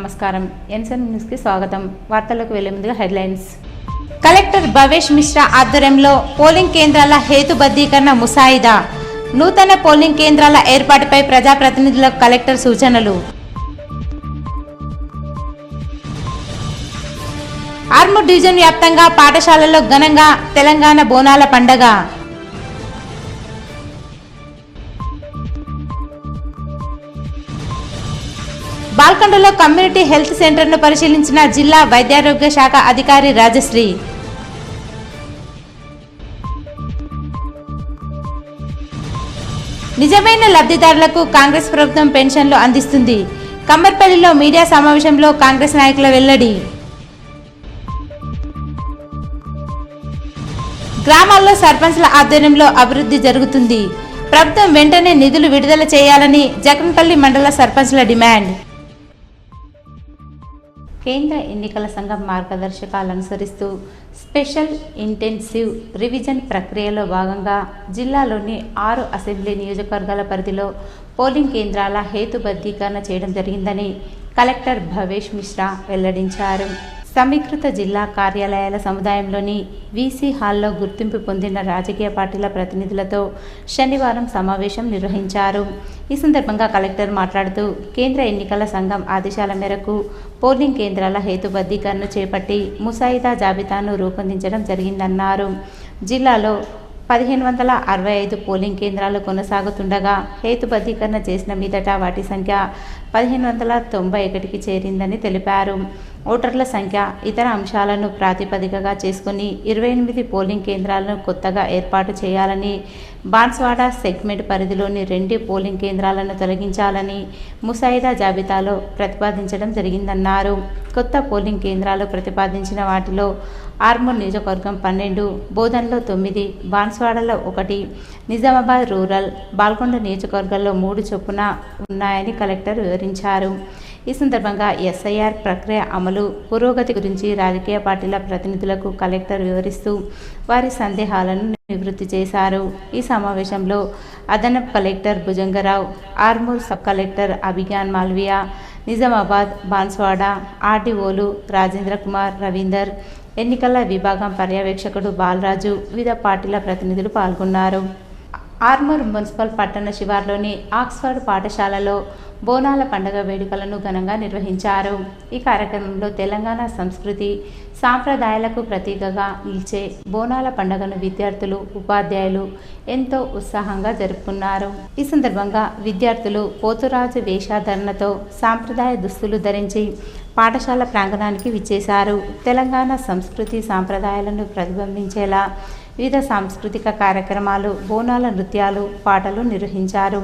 నమస్కారం. ఎన్సన్ న్యూస్ కి స్వాగతం. వార్తలకు వెళ్లే ముందుగా హెడ్లైన్స్. కలెక్టర్ భవేష్ మిశ్రా ఆధ్వర్యంలో పోలింగ్ కేంద్రాల హేతుబద్ధీకరణ ముసాయిదా. నూతన పోలింగ్ కేంద్రాల ఏర్పాటుపై ప్రజాప్రతినిధులకు కలెక్టర్ సూచనలు. ఆర్మూర్ డివిజన్ వ్యాప్తంగా పాఠశాలల్లో ఘనంగా తెలంగాణ బోనాల పండగ. బాల్కొండలో కమ్యూనిటీ హెల్త్ సెంటర్ను పరిశీలించిన జిల్లా వైద్యారోగ్య శాఖ అధికారి రాజశ్రీ. నిజమైన లబ్ధిదారులకు కాంగ్రెస్ ప్రభుత్వం పెన్షన్లు అందిస్తుంది. కమ్మర్పల్లిలో మీడియా సమావేశంలో కాంగ్రెస్ నాయకుల వెల్లడి. గ్రామాల్లో సర్పంచ్ల ఆధ్వర్యంలో అభివృద్ధి జరుగుతుంది. ప్రభుత్వం వెంటనే నిధులు విడుదల చేయాలని జగన్పల్లి మండల సర్పంచ్ల డిమాండ్. కేంద్ర ఎన్నికల సంఘం మార్గదర్శకాలు అనుసరిస్తూ స్పెషల్ ఇంటెన్సివ్ రివిజన్ ప్రక్రియలో భాగంగా జిల్లాలోని 6 అసెంబ్లీ నియోజకవర్గాల పరిధిలో పోలింగ్ కేంద్రాల హేతుబద్ధీకరణ చేయడం జరిగిందని కలెక్టర్ భవేష్ మిశ్రా వెల్లడించారు. సమీకృత జిల్లా కార్యాలయాల సముదాయంలోని వీసీ హాల్లో గుర్తింపు పొందిన రాజకీయ పార్టీల ప్రతినిధులతో శనివారం సమావేశం నిర్వహించారు. ఈ సందర్భంగా కలెక్టర్ మాట్లాడుతూ కేంద్ర ఎన్నికల సంఘం ఆదేశాల మేరకు పోలింగ్ కేంద్రాల హేతుబద్ధీకరణ చేపట్టి ముసాయిదా జాబితాను రూపొందించడం జరిగిందన్నారు. జిల్లాలో 1565 పోలింగ్ కేంద్రాలు కొనసాగుతుండగా హేతుబద్ధీకరణ చేసిన మీదట వాటి సంఖ్య 1591కి చేరిందని తెలిపారు. ఓటర్ల సంఖ్య ఇతర అంశాలను ప్రాతిపదికగా చేసుకుని 28 పోలింగ్ కేంద్రాలను కొత్తగా ఏర్పాటు చేయాలని, బాన్స్వాడ సెగ్మెంట్ పరిధిలోని 2 పోలింగ్ కేంద్రాలను తొలగించాలని ముసాయిదా జాబితాలో ప్రతిపాదించడం జరిగిందన్నారు. కొత్త పోలింగ్ కేంద్రాలు ప్రతిపాదించిన వాటిలో ఆర్మూర్ నియోజకవర్గం 12, బోధన్లో 9, బాన్స్వాడలో 1, నిజామాబాద్ రూరల్, బాల్కొండ నియోజకవర్గాల్లో 3 చొప్పున ఉన్నాయని కలెక్టర్ వివరించారు. ఈ సందర్భంగా ఎస్ఐఆర్ ప్రక్రియ అమలు పురోగతి గురించి రాజకీయ పార్టీల ప్రతినిధులకు కలెక్టర్ వివరిస్తూ వారి సందేహాలను నివృత్తి చేశారు. ఈ సమావేశంలో అదనపు collector Bhujangarao, Armoor sub collector Abhignan Malviya, Nizamabad, Banswada ఆర్డీఓలు రాజేంద్ర కుమార్, రవీందర్, ఎన్నికల విభాగం పర్యవేక్షకుడు బాలరాజు, వివిధ పార్టీల ప్రతినిధులు పాల్గొన్నారు. ఆర్మూర్ మున్సిపల్ పట్టణ శివార్లోని ఆక్స్ఫర్డ్ పాఠశాలలో బోనాల పండుగ వేడుకలను ఘనంగా నిర్వహించారు. ఈ కార్యక్రమంలో తెలంగాణ సంస్కృతి సాంప్రదాయాలకు ప్రతీకగా నిలిచే బోనాల పండుగను విద్యార్థులు, ఉపాధ్యాయులు ఎంతో ఉత్సాహంగా జరుపుకున్నారు. ఈ సందర్భంగా విద్యార్థులు పోతురాజు వేషధారణతో సాంప్రదాయ దుస్తులు ధరించి పాఠశాల ప్రాంగణానికి విచ్చేశారు. తెలంగాణ సంస్కృతి సాంప్రదాయాలను ప్రతిబింబించేలా వివిధ సాంస్కృతిక కార్యక్రమాలు, బోనాల నృత్యాలు, పాటలు నిర్వహించారు.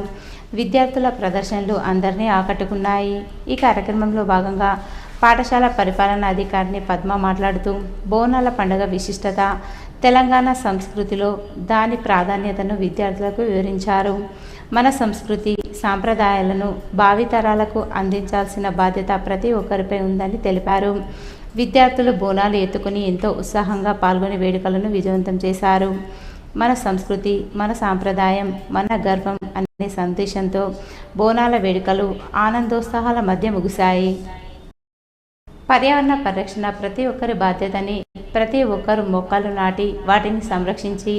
విద్యార్థుల ప్రదర్శనలు అందరినీ ఆకట్టుకున్నాయి. ఈ కార్యక్రమంలో భాగంగా పాఠశాల పరిపాలనాధికారిని పద్మ మాట్లాడుతూ బోనాల పండుగ విశిష్టత, తెలంగాణ సంస్కృతిలో దాని ప్రాధాన్యతను విద్యార్థులకు వివరించారు. మన సంస్కృతి సాంప్రదాయాలను భావితరాలకు అందించాల్సిన బాధ్యత ప్రతి ఒక్కరిపై ఉందని తెలిపారు. విద్యార్థులు బోనాలు ఎత్తుకుని ఎంతో ఉత్సాహంగా పాల్గొని వేడుకలను విజయవంతం చేశారు. మన సంస్కృతి, మన సాంప్రదాయం, మన గర్వం అనే సందేశంతో బోనాల వేడుకలు ఆనందోత్సాహాల మధ్య ముగిశాయి. పర్యావరణ పరిరక్షణ ప్రతి ఒక్కరి బాధ్యతని, ప్రతి ఒక్కరు మొక్కలు నాటి వాటిని సంరక్షించి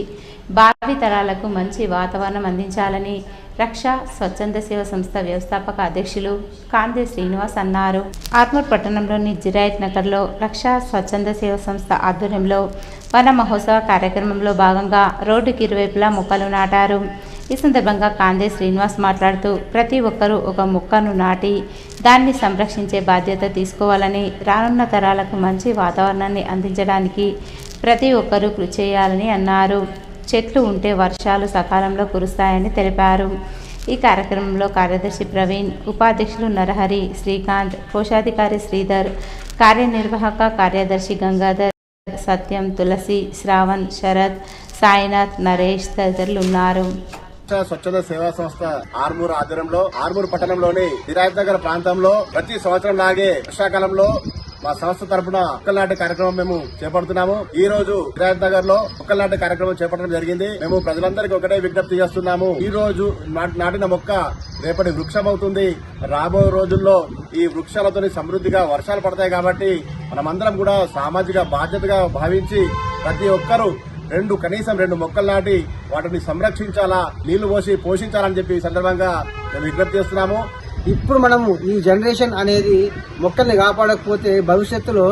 భావి తరాలకు మంచి వాతావరణం అందించాలని రక్షా స్వచ్ఛంద సేవ సంస్థ వ్యవస్థాపక అధ్యక్షులు కాందే శ్రీనివాస్ అన్నారు. ఆర్మూర్ పట్టణంలోని జిరాయత్ నగర్లో రక్షా స్వచ్ఛంద సేవ సంస్థ ఆధ్వర్యంలో వన మహోత్సవ కార్యక్రమంలో భాగంగా రోడ్డుకి ఇరువైపులా మొక్కలు నాటారు. ఈ సందర్భంగా కాందే శ్రీనివాస్ మాట్లాడుతూ ప్రతి ఒక్కరూ ఒక మొక్కను నాటి దాన్ని సంరక్షించే బాధ్యత తీసుకోవాలని, రానున్న తరాలకు మంచి వాతావరణాన్ని అందించడానికి ప్రతి ఒక్కరూ కృషి చేయాలని అన్నారు. చెట్లు ఉంటే వర్షాలు సకాలంలో కురుస్తాయని తెలిపారు. ఈ కార్యక్రమంలో కార్యదర్శి ప్రవీణ్, ఉపాధ్యక్షులు నరహరి, శ్రీకాంత్, కోశాధికారి శ్రీధర్, కార్యనిర్వాహక కార్యదర్శి గంగాధర్, సత్యం, తులసి, శ్రావణ్, శరత్, సాయినాథ్, నరేష్ తదితరులు ఉన్నారు. స్వచ్ఛంద సేవా సంస్థ ఆర్మూర్ ఆధ్వర్యంలో ఆర్మూర్ పట్టణంలోని హిరాయత్ నగర్ ప్రాంతంలో ప్రతి సంవత్సరం లాగే వర్షాకాలంలో మా సంస్థ తరపున మొక్కలు నాటే కార్యక్రమం మేము చేపడుతున్నాము. ఈ రోజు హిరాయత్ నగర్ లో మొక్కలు నాటే కార్యక్రమం చేపట్టడం జరిగింది. మేము ప్రజలందరికీ ఒకటే విజ్ఞప్తి చేస్తున్నాము. ఈ రోజు నాటిన మొక్క రేపటి వృక్షం అవుతుంది. రాబోయే రోజుల్లో ఈ వృక్షాలతో సమృద్ధిగా వర్షాలు పడతాయి. కాబట్టి మనమందరం కూడా సామాజిక బాధ్యతగా భావించి ప్రతి ఒక్కరూ కనీసం 2 మొక్కలు నాటి వాటిని సంరక్షించాలా, నీళ్లు పోసి పోషించాలని చెప్పి ఈ సందర్భంగా మేము విజ్ఞప్తి చేస్తున్నాము. ఇప్పుడు మనము ఈ జనరేషన్ అనేది మొక్కల్ని కాపాడకపోతే భవిష్యత్తులో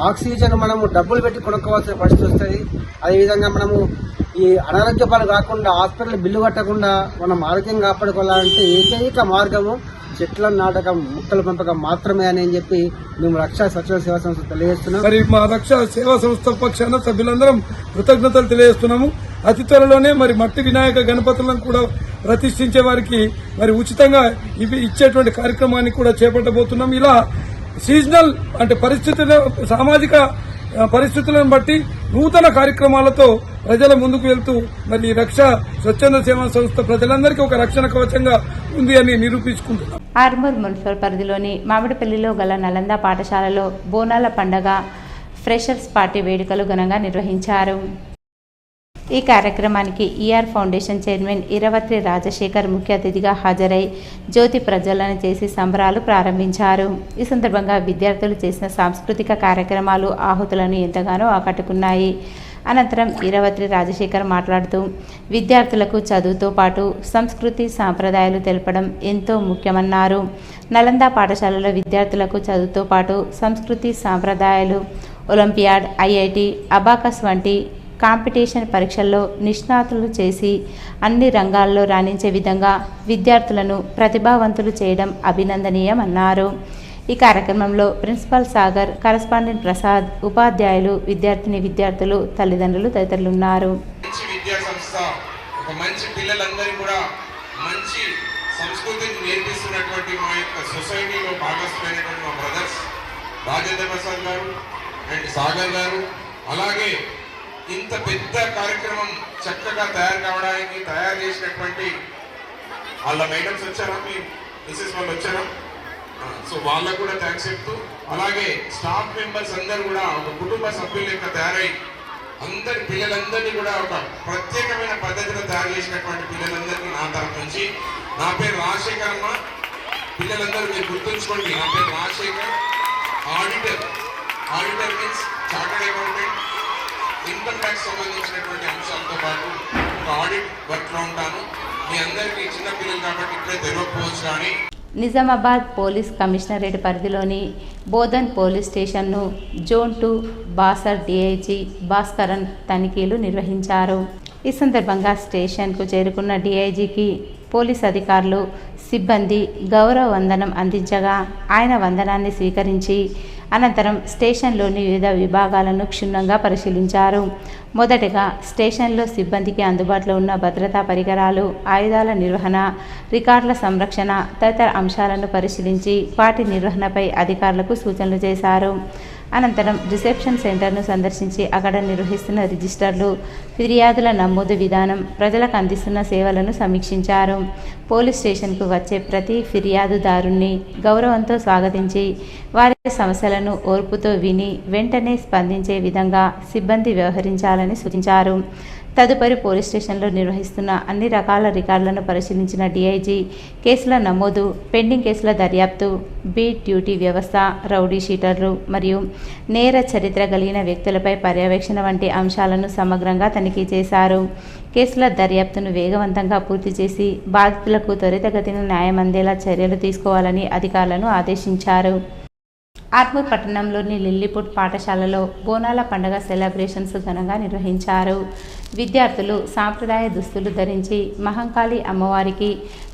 ఆక్సిజన్ మనము డబ్బులు పెట్టి కొనుక్కోవాల్సిన పరిస్థితి వస్తుంది. అదేవిధంగా మనము ఈ అనారోగ్య పాలు కాకుండా హాస్పిటల్ బిల్లు కట్టకుండా మనం ఆరోగ్యం కాపాడుకోవాలంటే ఏకైక మార్గము చెట్లను నాటకం, మొక్కల పెంపకం మాత్రమే అని చెప్పి మేము రక్షా స్వచ్ఛంద సేవా సంస్థ తెలియజేస్తున్నాం. మరి మా రక్షా సేవా సంస్థ పక్షాన సభ్యులందరం కృతజ్ఞతలు తెలియజేస్తున్నాము. అతి త్వరలోనే మరి మట్టి వినాయక గణపతులను కూడా ప్రతిష్ఠించే వారికి మరి ఉచితంగా ఇచ్చేటువంటి కార్యక్రమాన్ని కూడా చేపట్టబోతున్నాం. ఇలా సీజనల్ అంటే సామాజిక పరిస్థితులను బట్టి నూతన కార్యక్రమాలతో ప్రజల ముందుకు వెళ్తూ మరి రక్షా స్వచ్ఛంద సేవా సంస్థ ప్రజలందరికీ ఒక రక్షణ కవచంగా ఉంది అని నిరూపించుకుంటున్నాం. ఆర్మూర్ మున్సిపల్ పరిధిలోని మామిడిపల్లిలో గల నలంద పాఠశాలలో బోనాల పండగ ఫ్రెషర్స్ పార్టీ వేడుకలు ఘనంగా నిర్వహించారు. ఈ కార్యక్రమానికి ER foundation chairman Iravatri Rajasekhar ముఖ్య అతిథిగా హాజరై జ్యోతి ప్రజ్వలన చేసి సంబరాలు ప్రారంభించారు. ఈ సందర్భంగా విద్యార్థులు చేసిన సాంస్కృతిక కార్యక్రమాలు ఆహుతులను ఎంతగానో ఆకట్టుకున్నాయి. అనంతరం ఇరవత్రి రాజశేఖర్ మాట్లాడుతూ విద్యార్థులకు చదువుతో పాటు సంస్కృతి సాంప్రదాయాలు తెలపడం ఎంతో ముఖ్యమన్నారు. నలంద పాఠశాలలో విద్యార్థులకు చదువుతో పాటు సంస్కృతి సాంప్రదాయాలు, ఒలింపియాడ్, ఐఐటి, అబాకస్ వంటి కాంపిటీషన్ పరీక్షల్లో నిష్ణాతులు చేసి అన్ని రంగాల్లో రాణించే విధంగా విద్యార్థులను ప్రతిభావంతులు చేయడం అభినందనీయమన్నారు. ఈ కార్యక్రమంలో ప్రిన్సిపల్ సాగర్, కరస్పాండెంట్ ప్రసాద్, ఉపాధ్యాయులు, విద్యార్థులు, తల్లిదండ్రులు తదితరులు ఉన్నారు. అలాగే ఇంత పెద్ద కార్యక్రమం చక్కగా తయారు చేసినటువంటి వాళ్ళ మేడమ్స్ వచ్చారా, మీ మిసెస్ వాళ్ళు వచ్చారా? సో వాళ్ళకు కూడా థ్యాంక్స్ చెప్తూ, అలాగే స్టాఫ్ మెంబర్స్ అందరూ కూడా ఒక కుటుంబ సభ్యుల యొక్క తయారై అందరి పిల్లలందరినీ కూడా ఒక ప్రత్యేకమైన పద్ధతిలో తయారు చేసినటువంటి పిల్లలందరికీ నా తరఫు నుంచి, నా పేరు రాజశేఖర్ అమ్మ, పిల్లలందరూ మీరు గుర్తుంచుకోండి, నా పేరు Rajasekhar. Auditor means chartered accountant, income tax సంబంధించినటువంటి అంశాలతో పాటు ఒక ఆడిట్ వర్క్ లో ఉంటాను. మీ అందరికీ చిన్న పిల్లలు కాబట్టి ఇప్పుడే తెలియకపోవచ్చు. కానీ నిజామాబాద్ పోలీస్ కమిషనరేట్ పరిధిలోని బోధన్ పోలీస్ స్టేషన్ను జోన్ 2 బాసర్ డిఐజీ భాస్కరన్ తనిఖీలు నిర్వహించారు. ఈ సందర్భంగా స్టేషన్కు చేరుకున్న డిఐజీకి పోలీస్ అధికారులు, సిబ్బంది గౌరవ వందనం అందించగా ఆయన వందనాన్ని స్వీకరించి అనంతరం స్టేషన్లోని వివిధ విభాగాలను క్షుణ్ణంగా పరిశీలించారు. మొదటగా స్టేషన్లో సిబ్బందికి అందుబాటులో ఉన్న భద్రతా పరికరాలు, ఆయుధాల నిర్వహణ, రికార్డుల సంరక్షణ తదితర అంశాలను పరిశీలించి వాటి నిర్వహణపై అధికారులకు సూచనలు చేశారు. అనంతరం రిసెప్షన్ సెంటర్ను సందర్శించి అక్కడ నిర్వహిస్తున్న రిజిస్టర్లు, ఫిర్యాదుల నమోదు విధానం, ప్రజలకు అందిస్తున్న సేవలను సమీక్షించారు. పోలీస్ స్టేషన్కు వచ్చే ప్రతి ఫిర్యాదుదారుణ్ణి గౌరవంతో స్వాగతించి వారి సమస్యలను ఓర్పుతో విని వెంటనే స్పందించే విధంగా సిబ్బంది వ్యవహరించాలని సూచించారు. తదుపరి పోలీస్ స్టేషన్లో నిర్వహిస్తున్న అన్ని రకాల రికార్డులను పరిశీలించిన డిఐజీ కేసుల నమోదు, పెండింగ్ కేసుల దర్యాప్తు, బీట్ డ్యూటీ వ్యవస్థ, రౌడీ షీటర్లు మరియు నేర చరిత్ర కలిగిన వ్యక్తులపై పర్యవేక్షణ వంటి అంశాలను సమగ్రంగా తనిఖీ చేశారు. కేసుల దర్యాప్తును వేగవంతంగా పూర్తి చేసి బాధితులకు త్వరితగతిన న్యాయం అందేలా చర్యలు తీసుకోవాలని అధికారులను ఆదేశించారు. ఆర్మూర్ పట్టణంలోని లిల్లీపుట్ పాఠశాలలో బోనాల పండుగ సెలబ్రేషన్స్ ఘనంగా నిర్వహించారు. విద్యార్థులు సాంప్రదాయ దుస్తులు ధరించి మహంకాళి అమ్మవారికి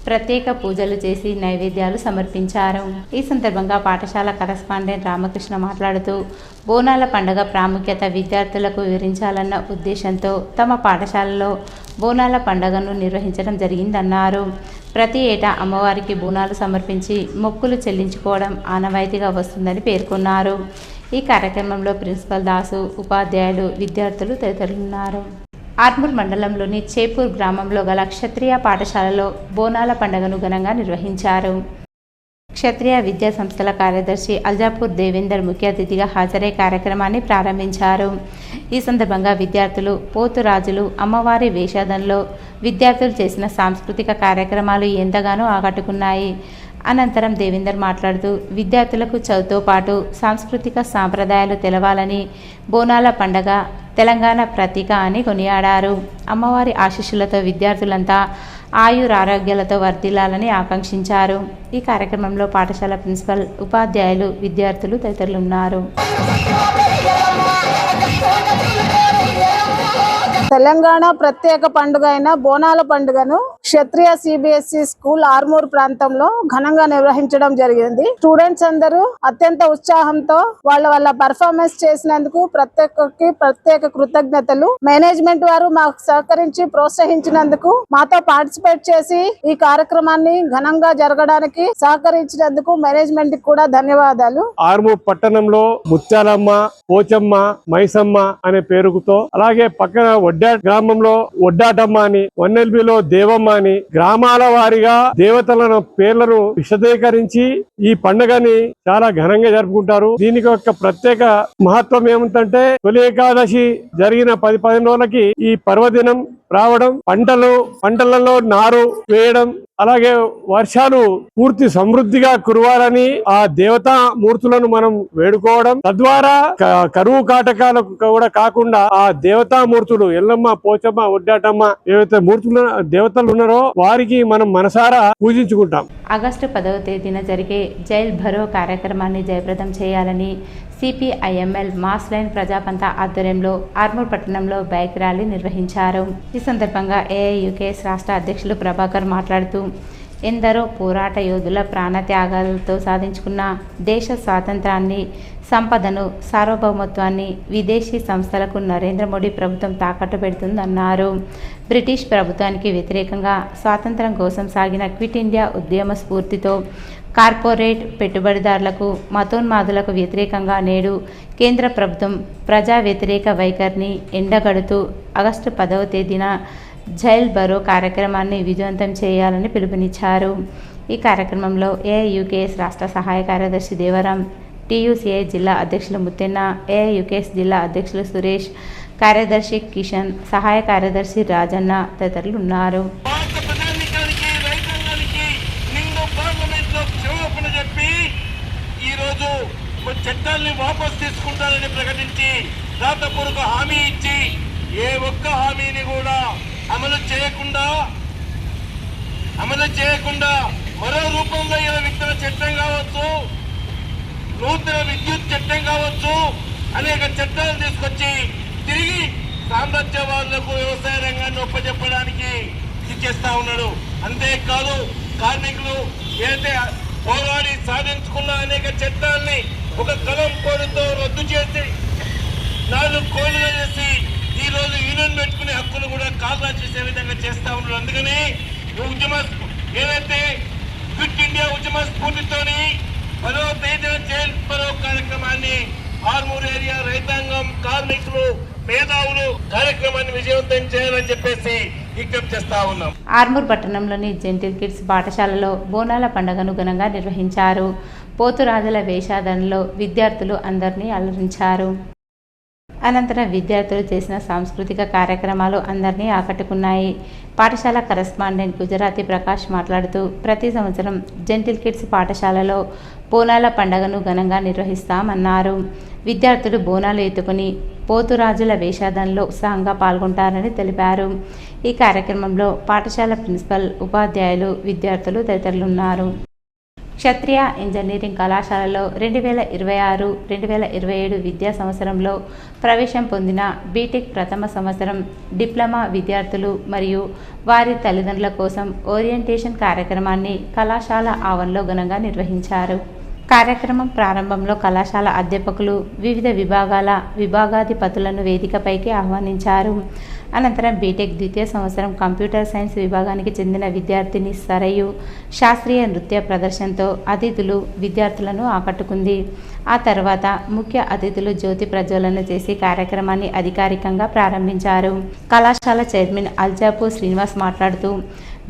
ప్రత్యేక పూజలు చేసి నైవేద్యాలు సమర్పించారు. ఈ సందర్భంగా పాఠశాల కరస్పాండెంట్ రామకృష్ణ మాట్లాడుతూ బోనాల పండుగ ప్రాముఖ్యత విద్యార్థులకు వివరించాలన్న ఉద్దేశంతో తమ పాఠశాలలో బోనాల పండుగను నిర్వహించడం జరిగిందన్నారు. ప్రతి ఏటా అమ్మవారికి బోనాలు సమర్పించి మొక్కులు చెల్లించుకోవడం ఆనవాయితీగా వస్తుందని పేర్కొన్నారు. ఈ కార్యక్రమంలో ప్రిన్సిపల్ దాసు, ఉపాధ్యాయులు, విద్యార్థులు తదితరులున్నారు. ఆర్మూర్ మండలంలోని చేపూర్ గ్రామంలో గల క్షత్రియ పాఠశాలలో బోనాల పండుగను ఘనంగా నిర్వహించారు. క్షత్రియ విద్యా సంస్థల కార్యదర్శి అల్జాపూర్ దేవేందర్ ముఖ్య అతిథిగా హాజరై కార్యక్రమాన్ని ప్రారంభించారు. ఈ సందర్భంగా విద్యార్థులు, పోతురాజులు, అమ్మవారి వేషాదంలో విద్యార్థులు చేసిన సాంస్కృతిక కార్యక్రమాలు ఎంతగానో ఆకట్టుకున్నాయి. అనంతరం దేవేందర్ మాట్లాడుతూ విద్యార్థులకు చదువుతో పాటు సాంస్కృతిక సాంప్రదాయాలు తెలవాలని, బోనాల పండగ తెలంగాణ ప్రతీక అని కొనియాడారు. అమ్మవారి ఆశీస్సులతో విద్యార్థులంతా ఆయురారోగ్యాలతో వర్ధిల్లాలని ఆకాంక్షించారు. ఈ కార్యక్రమంలో పాఠశాల ప్రిన్సిపల్, ఉపాధ్యాయులు, విద్యార్థులు తదితరులు ఉన్నారు. తెలంగాణ ప్రత్యేక పండుగ అయిన బోనాల పండుగను క్షత్రియ సిబిఎస్ఈ స్కూల్ ఆర్మూర్ ప్రాంతంలో ఘనంగా నిర్వహించడం జరిగింది. స్టూడెంట్స్ అందరూ అత్యంత ఉత్సాహంతో వాళ్ళ పర్ఫార్మెన్స్ చేసినందుకు ప్రత్యేక కృతజ్ఞతలు. మేనేజ్మెంట్ వారు మాకు సహకరించి ప్రోత్సహించినందుకు, మాతో పార్టిసిపేట్ చేసి ఈ కార్యక్రమాన్ని ఘనంగా జరగడానికి సహకరించినందుకు మేనేజ్మెంట్ కి కూడా ధన్యవాదాలు. ఆర్మూర్ పట్టణంలో ముత్యాలమ్మ, పోచమ్మ, మైసమ్మ అనే పేరుతో, అలాగే పక్కన వడ్డాట్ గ్రామంలో వడ్డాటమ్మ అని, వన్నెల్బిలో దేవమ్మ అని గ్రామాల వారిగా దేవతలను పేర్లను విశదీకరించి ఈ పండుగని చాలా ఘనంగా జరుపుకుంటారు. దీనికి ఒక ప్రత్యేక మహత్వం ఏమిటంటే, తొలి ఏకాదశి జరిగిన 10-15 రోజులకి ఈ పర్వదినం రావడం, పంటలలో నారు వేయడం, అలాగే వర్షాలు పూర్తి సమృద్ధిగా కురవాలని ఆ దేవతా మూర్తులను మనం వేడుకోవడం, తద్వారా కరువు కాటకాలకు కూడా కాకుండా ఆ దేవతా మూర్తులు ఎల్లమ్మ, పోచమ్మ, ఒడ్డాటమ్మ ఏవైతే మూర్తులు దేవతలు ఉన్నారో వారికి మనం మనసారా పూజించుకుంటాం. ఆగస్టు 10వ తేదీన జరిగే జైల్ భరో కార్యక్రమాన్ని జయప్రదం చేయాలని సిపిఐఎంఎల్ మాస్ లైన్ ప్రజాపంత ఆధ్వర్యంలో ఆర్మూర్ పట్టణంలో బైక్ ర్యాలీ నిర్వహించారు. ఈ సందర్భంగా ఏఐయుకేఎస్ రాష్ట్ర అధ్యక్షులు ప్రభాకర్ మాట్లాడుతూ, ఎందరో పోరాట యోధుల ప్రాణత్యాగాలతో సాధించుకున్న దేశ స్వాతంత్రాన్ని, సంపదను, సార్వభౌమత్వాన్ని విదేశీ సంస్థలకు నరేంద్ర మోడీ ప్రభుత్వం తాకట్టు పెడుతుందన్నారు. బ్రిటిష్ ప్రభుత్వానికి వ్యతిరేకంగా స్వాతంత్రం కోసం సాగిన క్విట్ ఇండియా ఉద్యమ స్ఫూర్తితో కార్పొరేట్ పెట్టుబడిదారులకు, మతోన్మాదులకు వ్యతిరేకంగా నేడు కేంద్ర ప్రభుత్వం ప్రజా వ్యతిరేక వైఖరిని ఎండగడుతూ ఆగస్టు 10వ తేదీన జైల్ భరో కార్యక్రమాన్ని విజయవంతం చేయాలని పిలుపునిచ్చారు. ఈ కార్యక్రమంలో ఏఐయుకేఎస్ రాష్ట్ర సహాయ కార్యదర్శి దేవరాం, టీయూసీఐ జిల్లా అధ్యక్షులు ముత్తెన్న, ఏఐయుకేఎస్ జిల్లా అధ్యక్షులు సురేష్, కార్యదర్శి కిషన్, సహాయ కార్యదర్శి రాజన్న తదితరులు ఉన్నారు. చట్టాన్ని వాపసు తీసుకుంటారని ప్రకటించి రాతపూర్వక హామీ ఇచ్చి ఏ ఒక్క హామీని కూడా అమలు చేయకుండా మరో రూపంలో విత్తన చట్టం కావచ్చు, నూతన విద్యుత్ చట్టం కావచ్చు, అనేక చట్టాలు తీసుకొచ్చి తిరిగి సామ్రాజ్యవాదులకు వ్యవసాయ రంగాన్ని ఒప్పచెప్పడానికి ఇచ్చేస్తా ఉన్నాడు. అంతేకాదు, కార్మికులు ఏదైతే పోరాడి సాధించుకున్న అనేక చట్టాలని ఒక కలం కోడుతో రద్దు చేసి 4 కోళ్లుగా చేసి ఈ రోజు యూనియన్ పెట్టుకునే హక్కును కూడా కాల్రా చేసే విధంగా చేస్తా ఉన్నారు. అందుకని ఏదైతే క్విట్ ఇండియా ఉద్యమ స్ఫూర్తితోని 10వ తేదీన జైల్ భరో కార్యక్రమాన్ని ఆర్మూర్ ఏరియా రైతాంగం, కార్మికులు, మేధావులు కార్యక్రమాన్ని విజయవంతం చేయాలని చెప్పేసి విజ్ఞప్తి చేస్తా ఉన్నాం. ఆర్మూర్ పట్టణంలోని జెంటిల్ కిడ్స్ పాఠశాలలో బోనాల పండుగను ఘనంగా నిర్వహించారు. పోతురాజుల వేషాధనలో విద్యార్థులు అందరినీ అలరించారు. అనంతరం విద్యార్థులు చేసిన సాంస్కృతిక కార్యక్రమాలు అందరినీ ఆకట్టుకున్నాయి. పాఠశాల కరెస్పాండెంట్ గుజరాతీ ప్రకాష్ మాట్లాడుతూ, ప్రతి సంవత్సరం జెంటిల్ కిడ్స్ పాఠశాలలో బోనాల పండుగను ఘనంగా నిర్వహిస్తామన్నారు. విద్యార్థులు బోనాలు ఎత్తుకుని పోతురాజుల వేషాధనలో ఉత్సాహంగా పాల్గొంటారని తెలిపారు. ఈ కార్యక్రమంలో పాఠశాల ప్రిన్సిపల్, ఉపాధ్యాయులు, విద్యార్థులు తదితరులు ఉన్నారు. క్షత్రియ ఇంజనీరింగ్ కళాశాలలో 2026-2027 విద్యా సంవత్సరంలో ప్రవేశం పొందిన బీటెక్ ప్రథమ సంవత్సరం డిప్లొమా విద్యార్థులు మరియు వారి తల్లిదండ్రుల కోసం ఓరియంటేషన్ కార్యక్రమాన్ని కళాశాల ఆవరణలో ఘనంగా నిర్వహించారు. కార్యక్రమం ప్రారంభంలో కళాశాల అధ్యాపకులు వివిధ విభాగాల విభాగాధిపతులను వేదికపైకి ఆహ్వానించారు. అనంతరం బీటెక్ ద్వితీయ సంవత్సరం కంప్యూటర్ సైన్స్ విభాగానికి చెందిన విద్యార్థిని సరయు శాస్త్రీయ నృత్య ప్రదర్శనతో అతిథులు విద్యార్థులను ఆకట్టుకుంది. ఆ తర్వాత ముఖ్య అతిథులు జ్యోతి ప్రజ్వలన చేసి కార్యక్రమాన్ని అధికారికంగా ప్రారంభించారు. కళాశాల చైర్మన్ అల్జాపూర్ శ్రీనివాస్ మాట్లాడుతూ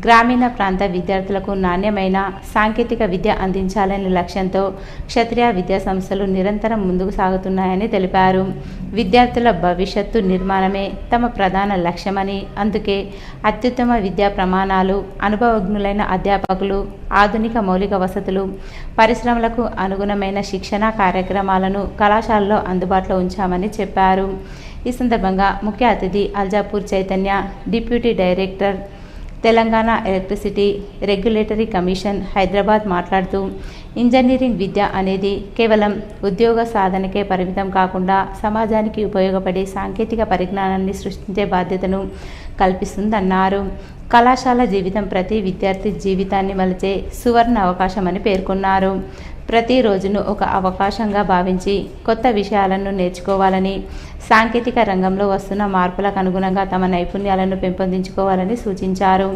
గ్రామీణ ప్రాంత విద్యార్థులకు నాణ్యమైన సాంకేతిక విద్య అందించాలనే లక్ష్యంతో క్షత్రియ విద్యా సంస్థలు నిరంతరం ముందుకు సాగుతున్నాయని తెలిపారు. విద్యార్థుల భవిష్యత్తు నిర్మాణమే తమ ప్రధాన లక్ష్యమని, అందుకే అత్యుత్తమ విద్యా ప్రమాణాలు, అనుభవజ్ఞులైన అధ్యాపకులు, ఆధునిక మౌలిక వసతులు, పరిశ్రమలకు అనుగుణమైన శిక్షణ కార్యక్రమాలను కళాశాలలో అందుబాటులో ఉంచామని చెప్పారు. ఈ సందర్భంగా ముఖ్య అతిథి Aljapur Chaitanya, deputy director Telangana electricity regulatory commission Hyderabad మాట్లాడుతూ ఇంజనీరింగ్ విద్య అనేది కేవలం ఉద్యోగ సాధనకే పరిమితం కాకుండా సమాజానికి ఉపయోగపడే సాంకేతిక పరిజ్ఞానాన్ని సృష్టించే బాధ్యతను కల్పిస్తుందన్నారు. కళాశాల జీవితం ప్రతి విద్యార్థి జీవితాన్ని మలిచే సువర్ణ అవకాశమని పేర్కొన్నారు. ప్రతి రోజును ఒక అవకాశంగా భావించి కొత్త విషయాలను నేర్చుకోవాలని, సాంకేతిక రంగంలో వస్తున్న మార్పులకు అనుగుణంగా తమ నైపుణ్యాలను పెంపొందించుకోవాలని సూచించారు.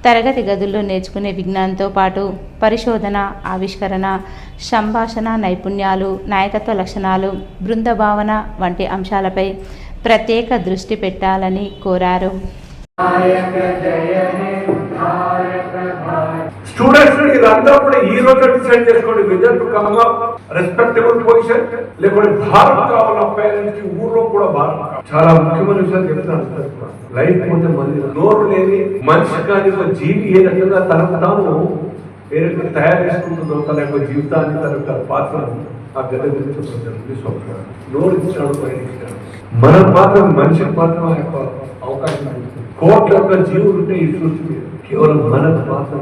తరగతి గదుల్లో నేర్చుకునే విజ్ఞానంతో పాటు పరిశోధన, ఆవిష్కరణ, సంభాషణ నైపుణ్యాలు, నాయకత్వ లక్షణాలు, బృంద భావన వంటి అంశాలపై ప్రత్యేక దృష్టి పెట్టాలని కోరారు. స్టూడెంట్స్ ఇదంతా కూడా ఈ రోజు డిసైడ్ చేసుకోండి. Whether to come up respectable position, లేకుంటే భారత్ కావాల పేరెంట్స్ కి ఊర్లో కూడా భారత్. చాలా ముఖ్యమైన విషయాలు చెప్తాను. లైఫ్ పోతే మళ్ళీ నోరు లేని మనిషి కానీ ఒక జీవి ఏ రకంగా తనకు తాను ఏ రకంగా తయారు చేసుకుంటుందో తన యొక్క జీవితాన్ని, తన యొక్క పాత్రను ఆ గత గురించి నోరు ఇచ్చినాడు, పైన ఇచ్చినాడు. మన మాత్రం మనిషికి మాత్రం ఆ యొక్క అవకాశం కోట్ల యొక్క జీవులు ఉంటే ఈ సృష్టి కేవలం మనకు మాత్రం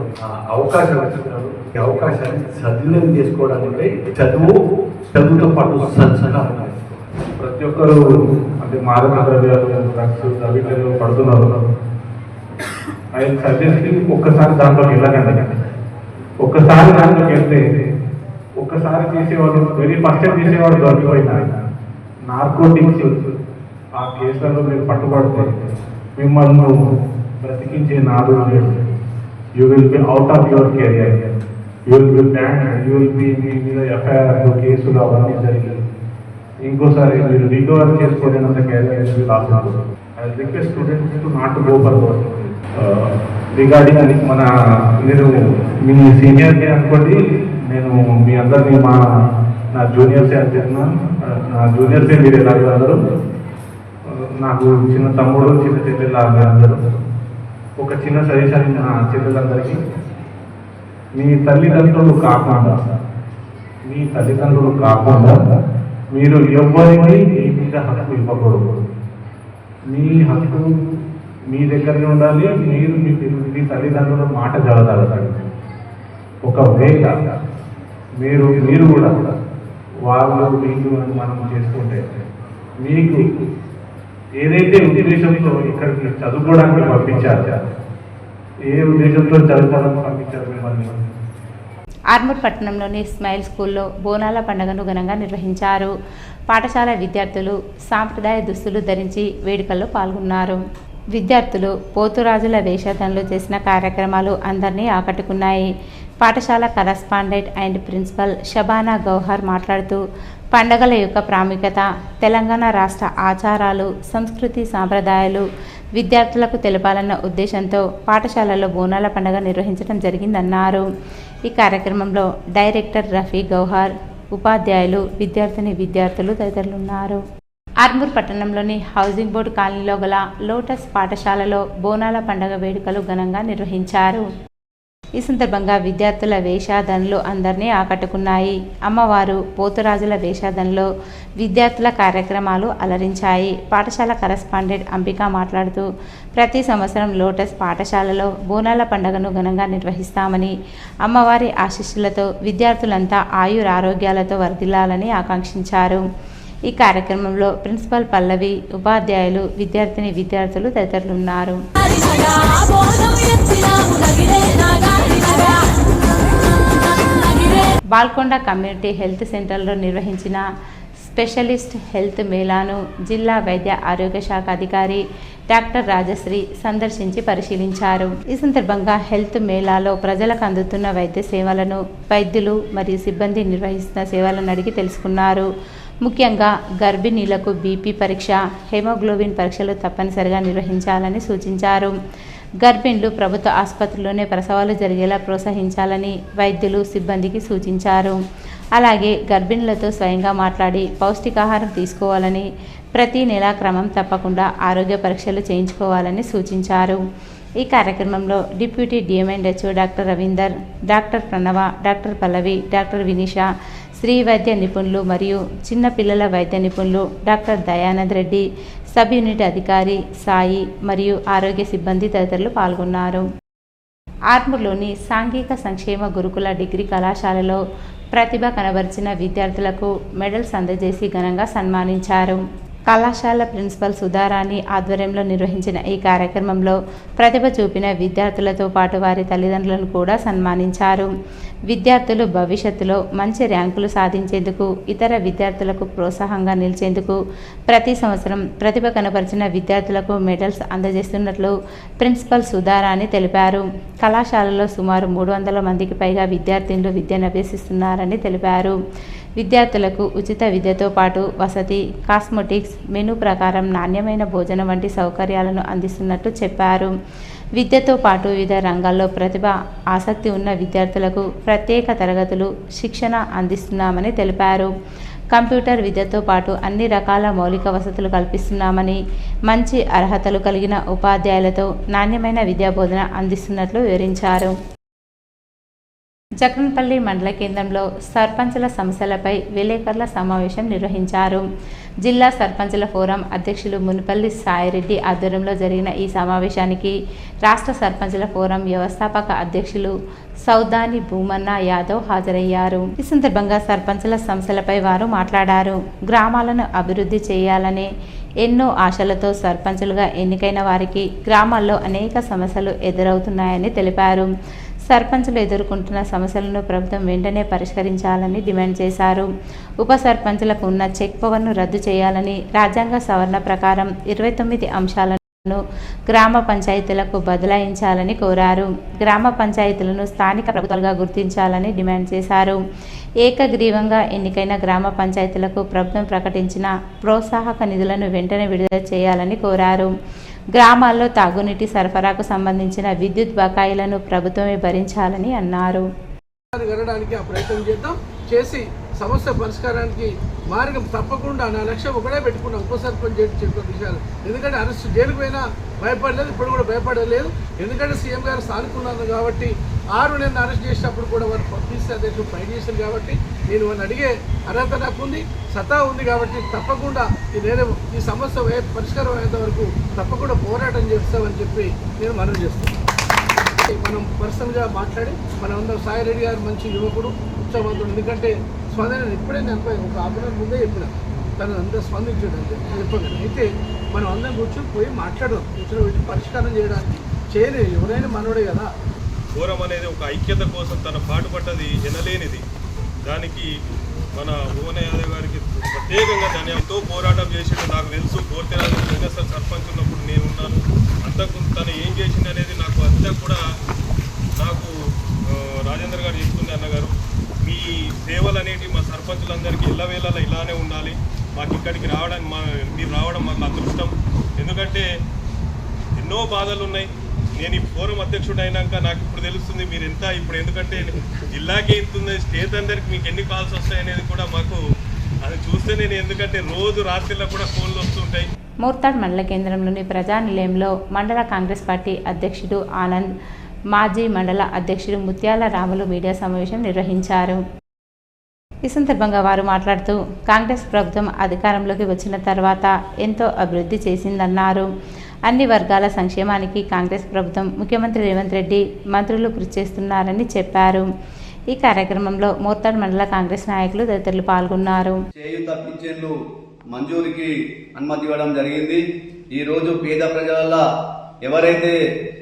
అవకాశం ఇస్తున్నారు. ఈ అవకాశాన్ని సద్వినియోగం చేసుకోవడానికి చదువుతో పాటు సంస్కారం. ప్రతి ఒక్కరు అంటే మాదక ద్రవ్యాలు, డ్రగ్స్ వీటిలో పడుతున్నారు. ఆయన సజెస్ట్ ఒక్కసారి దాంట్లోకి వెళ్ళకండి. ఒక్కసారి దాంట్లోకి వెళ్తే ఒక్కసారి చేసేవాడు, వెరీ ఫస్ట్ టైం చేసేవాడు దొరికిపోయినా నార్కోటిక్స్ ఆ కేసులలో మీరు పట్టుబడితే మిమ్మల్ని బ్రతికించే నాడు లేడు. You will be out of your career, you will be ban, you will be మీ మీద ఎఫ్ఐఆర్ కేసులు అవన్నీ జరిగి ఇంకోసారి మీరు రికవర్ చేసుకోవడానికి కెరియర్ లాస్ అవుతుంది. I request students to not go for regarding అది. మన మీరు మీ సీనియర్కి అనుకోండి, నేను మీ అందరినీ నా జూనియర్సే అని చెప్తున్నాను. నా జూనియర్సే మీరు ఎలాగో అందరూ నాకు చిన్న తమ్ముడు, చిన్న చెల్లెలు అందరూ ఒక చిన్న సజెషన్ నా చెల్లెలందరికీ, మీ తల్లిదండ్రులు కాకుండా మీరు ఎవరికి మీ మీద హక్కు ఇవ్వకూడదు. మీ హక్కు మీ దగ్గరనే ఉండాలి. మీరు మీ తల్లిదండ్రుల మాట జరగాలి. ఒకవేళ మీరు కూడా వాళ్ళు వీళ్ళు అని మనం చేసుకుంటే మీకు ఏదైతే ఉద్దేశంతో ఇక్కడికి చదువుకోవడానికి పంపించారు, ఏ ఉద్దేశంతో చదువుకోవడానికి పంపించారు మిమ్మల్ని? ఆర్మూర్ పట్టణంలోని స్మైల్ స్కూల్లో బోనాల పండుగను ఘనంగా నిర్వహించారు. పాఠశాల విద్యార్థులు సాంప్రదాయ దుస్తులు ధరించి వేడుకల్లో పాల్గొన్నారు. విద్యార్థులు పోతురాజుల వేషధారణలో చేసిన కార్యక్రమాలు అందరినీ ఆకట్టుకున్నాయి. పాఠశాల correspondent and principal Shabana Gauhar మాట్లాడుతూ పండుగల యొక్క ప్రాముఖ్యత, తెలంగాణ రాష్ట్ర ఆచారాలు, సంస్కృతి, సాంప్రదాయాలు విద్యార్థులకు తెలపాలన్న ఉద్దేశంతో పాఠశాలలో బోనాల పండుగ నిర్వహించడం జరిగిందన్నారు. ఈ కార్యక్రమంలో డైరెక్టర్ రఫీ గౌహర్, ఉపాధ్యాయులు, విద్యార్థులు తదితరులున్నారు. ఆర్మూర్ పట్టణంలోని హౌసింగ్ బోర్డు కాలనీలో గల లోటస్ పాఠశాలలో బోనాల పండుగ వేడుకలు ఘనంగా నిర్వహించారు. ఈ సందర్భంగా విద్యార్థుల వేషధారణలు అందరినీ ఆకట్టుకున్నాయి. అమ్మవారు, పోతురాజుల వేషధారణలో విద్యార్థుల కార్యక్రమాలు అలరించాయి. పాఠశాల కరస్పాండెంట్ అంబిక మాట్లాడుతూ ప్రతి సంవత్సరం లోటస్ పాఠశాలలో బోనాల పండుగను ఘనంగా నిర్వహిస్తామని, అమ్మవారి ఆశీస్సులతో విద్యార్థులంతా ఆయురారోగ్యాలతో వర్ధిల్లాలని ఆకాంక్షించారు. ఈ కార్యక్రమంలో ప్రిన్సిపల్ పల్లవి, ఉపాధ్యాయులు, విద్యార్థులు తదితరులున్నారు. బాల్కొండ కమ్యూనిటీ హెల్త్ సెంటర్లో నిర్వహించిన స్పెషలిస్ట్ హెల్త్ మేళాను జిల్లా వైద్య ఆరోగ్య శాఖ అధికారి డాక్టర్ రాజశ్రీ సందర్శించి పరిశీలించారు. ఈ సందర్భంగా హెల్త్ మేళాలో ప్రజలకు అందుతున్న వైద్య సేవలను వైద్యులు మరియు సిబ్బంది నిర్వహిస్తున్న సేవలను అడిగి తెలుసుకున్నారు. ముఖ్యంగా గర్భిణీలకు బీపీ పరీక్ష, హెమోగ్లోబిన్ పరీక్షలు తప్పనిసరిగా నిర్వహించాలని సూచించారు. గర్భిణులు ప్రభుత్వ ఆసుపత్రిలోనే ప్రసవాలు జరిగేలా ప్రోత్సహించాలని వైద్యులు సిబ్బందికి సూచించారు. అలాగే గర్భిణులతో స్వయంగా మాట్లాడి పౌష్టికాహారం తీసుకోవాలని, ప్రతి నెల క్రమం తప్పకుండా ఆరోగ్య పరీక్షలు చేయించుకోవాలని సూచించారు. ఈ కార్యక్రమంలో deputy DM and HO doctor Ravinder, doctor Pranava, doctor Pallavi, doctor Vinisha, స్త్రీ వైద్య నిపుణులు మరియు చిన్నపిల్లల వైద్య నిపుణులు doctor Dayanand Reddy, sub unit అధికారి సాయి మరియు ఆరోగ్య సిబ్బంది తదితరులు పాల్గొన్నారు. ఆర్మూర్లోని సాంఘిక సంక్షేమ గురుకుల డిగ్రీ కళాశాలలో ప్రతిభ కనబరిచిన విద్యార్థులకు మెడల్స్ అందజేసి ఘనంగా సన్మానించారు. కళాశాల ప్రిన్సిపల్ సుధారాణి ఆధ్వర్యంలో నిర్వహించిన ఈ కార్యక్రమంలో ప్రతిభ చూపిన విద్యార్థులతో పాటు వారి తల్లిదండ్రులను కూడా సన్మానించారు. విద్యార్థులు భవిష్యత్తులో మంచి ర్యాంకులు సాధించేందుకు, ఇతర విద్యార్థులకు ప్రోత్సాహంగా నిలిచేందుకు ప్రతి సంవత్సరం ప్రతిభ కనబరిచిన విద్యార్థులకు మెడల్స్ అందజేస్తున్నట్లు ప్రిన్సిపల్ సుధారాణి తెలిపారు. కళాశాలలో సుమారు 300 మందికి పైగా విద్యార్థినులు విద్యను అభ్యసిస్తున్నారని తెలిపారు. విద్యార్థులకు ఉచిత విద్యతో పాటు వసతి, కాస్మెటిక్స్, మెనూ ప్రకారం నాణ్యమైన భోజనం వంటి సౌకర్యాలను అందిస్తున్నట్టు చెప్పారు. విద్యతో పాటు వివిధ రంగాల్లో ప్రతిభ, ఆసక్తి ఉన్న విద్యార్థులకు ప్రత్యేక తరగతులు, శిక్షణ అందిస్తున్నామని తెలిపారు. కంప్యూటర్ విద్యతో పాటు అన్ని రకాల మౌలిక వసతులు కల్పిస్తున్నామని, మంచి అర్హతలు కలిగిన ఉపాధ్యాయులతో నాణ్యమైన విద్యా బోధన అందిస్తున్నట్లు వివరించారు. జక్రన్పల్లి మండల కేంద్రంలో సర్పంచుల సమస్యలపై విలేకరుల సమావేశం నిర్వహించారు. జిల్లా సర్పంచుల ఫోరం అధ్యక్షులు మునిపల్లి సాయిరెడ్డి ఆధ్వర్యంలో జరిగిన ఈ సమావేశానికి రాష్ట్ర సర్పంచుల ఫోరం వ్యవస్థాపక అధ్యక్షులు సౌదాని భూమన్న యాదవ్ హాజరయ్యారు. ఈ సందర్భంగా సర్పంచుల సమస్యలపై వారు మాట్లాడారు. గ్రామాలను అభివృద్ధి చేయాలనే ఎన్నో ఆశలతో సర్పంచులుగా ఎన్నికైన వారికి గ్రామాల్లో అనేక సమస్యలు ఎదురవుతున్నాయని తెలిపారు. సర్పంచులు ఎదుర్కొంటున్న సమస్యలను ప్రభుత్వం వెంటనే పరిష్కరించాలని డిమాండ్ చేశారు. ఉప సర్పంచులకు ఉన్న చెక్ పవర్ను రద్దు చేయాలని, రాజ్యాంగ సవరణ ప్రకారం 29 అంశాలను గ్రామ పంచాయతీలకు బదలాయించాలని కోరారు. గ్రామ పంచాయతీలను స్థానిక ప్రభుత్వాలుగా గుర్తించాలని డిమాండ్ చేశారు. ఏకగ్రీవంగా ఎన్నికైన గ్రామ పంచాయతీలకు ప్రభుత్వం ప్రకటించిన ప్రోత్సాహక నిధులను వెంటనే విడుదల చేయాలని కోరారు. గ్రామాల్లో తాగునీటి సరఫరాకు సంబంధించిన విద్యుత్ బకాయిలను ప్రభుత్వమే భరించాలని అన్నారు. ప్రయత్నం చేద్దాం, చేసి సమస్య పరిష్కారానికి మార్గం తప్పకుండా నా లక్ష్యం ఒకటే పెట్టుకున్నాం. ఉప సర్పంచ్ చెప్పిన విషయాలు, ఎందుకంటే అరెస్ట్ జైలుకు పోయినా భయపడలేదు, ఇప్పుడు కూడా భయపడలేదు. ఎందుకంటే సీఎం గారు సానుకున్నారు కాబట్టి 6 నేను అరెస్ట్ చేసినప్పుడు కూడా వారు పీసీ అధ్యక్షులు ఫైట్ చేశారు కాబట్టి నేను వారిని అడిగే అర్హత నాకు ఉంది, సత్తా ఉంది కాబట్టి తప్పకుండా నేను ఈ సమస్య పరిష్కారం అయ్యేంత వరకు తప్పకుండా పోరాటం చేస్తామని చెప్పి నేను మనవి చేస్తున్నాను. మనం పర్సనల్గా మాట్లాడి అందరం సాయిరెడ్డి గారు మంచి యువకుడు, ఉత్సవంతుడు. ఎందుకంటే స్పందన ఇప్పుడే నేను ఒక ఆపరేటర్ ముందే చెప్పిన తను అంతా స్పందించడానికి చెప్పగలను. అయితే మనం అందరం కూర్చొని పోయి మాట్లాడదాం, కూర్చొని పరిష్కారం చేయడానికి చేయలేదు. ఎవరైనా మనోడే కదా. ఫోరం అనేది ఒక ఐక్యత కోసం తన పాటుపడ్డది ఎనలేనిది. దానికి మన భువన యాదవ్ గారికి ప్రత్యేకంగా ధన్యవాదాలతో పోరాటం చేసిండు. నాకు తెలుసు కోర్తిరాజు ఎన్ఎస్ఆర్ సర్పంచ్ ఉన్నప్పుడు నేనున్నాను. అంతకు తను ఏం చేసింది అనేది నాకు అంతా కూడా నాకు రాజేంద్ర గారు చెప్తుంది. అన్నగారు, మీ సేవలు అనేటివి మా సర్పంచులందరికీ ఎల్లవేళలా ఇలానే ఉండాలి. మాకు ఇక్కడికి రావడానికి మీరు రావడం మాకు అదృష్టం. ఎందుకంటే ఎన్నో బాధలు ఉన్నాయి. నేను ఈ ఫోరం అధ్యక్షుడు అయినాక నాకు ఇప్పుడు తెలుస్తుంది మీరు ఎంత ఇప్పుడు, ఎందుకంటే జిల్లాకి ఎంత స్టేట్ అందరికి మీకు ఎన్ని కాల్స్ వస్తాయనేది కూడా మాకు అది చూస్తే నేను, ఎందుకంటే రోజు రాత్రిలో కూడా ఫోన్లు వస్తుంటాయి. మూర్తాడ్ మండల కేంద్రంలోని ప్రజానిలయంలో మండల కాంగ్రెస్ పార్టీ అధ్యక్షుడు ఆనంద్, మాజీ మండల అధ్యక్షుడు ముత్యాల రాములు మీడియా సమావేశం నిర్వహించారు. ఈ సందర్భంగా వారు మాట్లాడుతూ కాంగ్రెస్ ప్రభుత్వం అధికారంలోకి వచ్చిన తర్వాత ఎంతో అభివృద్ధి చేసిందన్నారు. అన్ని వర్గాల సంక్షేమానికి కాంగ్రెస్ ప్రభుత్వం, ముఖ్యమంత్రి రేవంత్ రెడ్డి, మంత్రులు కృషి చేస్తున్నారని చెప్పారు. ఈ కార్యక్రమంలో మూర్తాడ్ మండల కాంగ్రెస్ నాయకులు తదితరులు పాల్గొన్నారు. చేయూత పింఛన్లు మంజూరికి అనుమతి ఇవ్వడం జరిగింది. ఈ రోజు పేద ప్రజల ఎవరైతే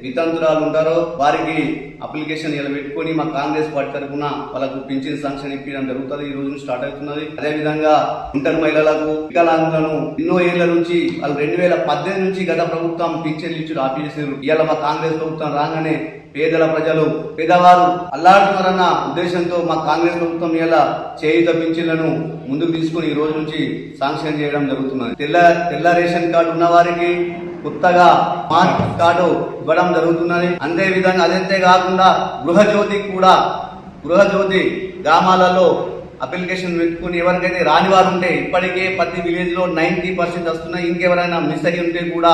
వితంతురాలు ఉంటారో వారికి అప్లికేషన్ ఇలా పెట్టుకుని మా కాంగ్రెస్ పార్టీ తరఫున వాళ్ళకు పింఛన్ శాంక్షన్ ఇప్పించడం జరుగుతుంది. ఈ రోజు స్టార్ట్ అవుతున్నది. అదేవిధంగా ఇంటర్ మహిళలకు, వికలాంగులను ఎన్నో ఏళ్ల నుంచి వాళ్ళు 2018 నుంచి గత ప్రభుత్వం పింఛన్లు ఇచ్చి ఆపేసారు. ఇవాళ మా కాంగ్రెస్ ప్రభుత్వం రాగానే పేదల ప్రజలు పేదవారు అల్లాడుతున్నారన్న ఉద్దేశంతో మా కాంగ్రెస్ ప్రభుత్వం ఇలా చేయుత పింఛన్లను ముందుకు తీసుకుని ఈ రోజు నుంచి శాంక్షన్ చేయడం జరుగుతున్నది. తెల్ల రేషన్ కార్డు ఉన్న వారికి కొత్తగా స్మార్ట్ కార్డు ఇవ్వడం జరుగుతున్నది. అదే కాకుండా గృహజ్యోతి గ్రామాలలో అప్లికేషన్ పెట్టుకుని ఎవరికైతే రాని వారు ఉంటే ఇప్పటికే ప్రతి విలేజ్ లో 90% వస్తున్నాయి. ఇంకెవరైనా మిస్ అయ్యి ఉంటే కూడా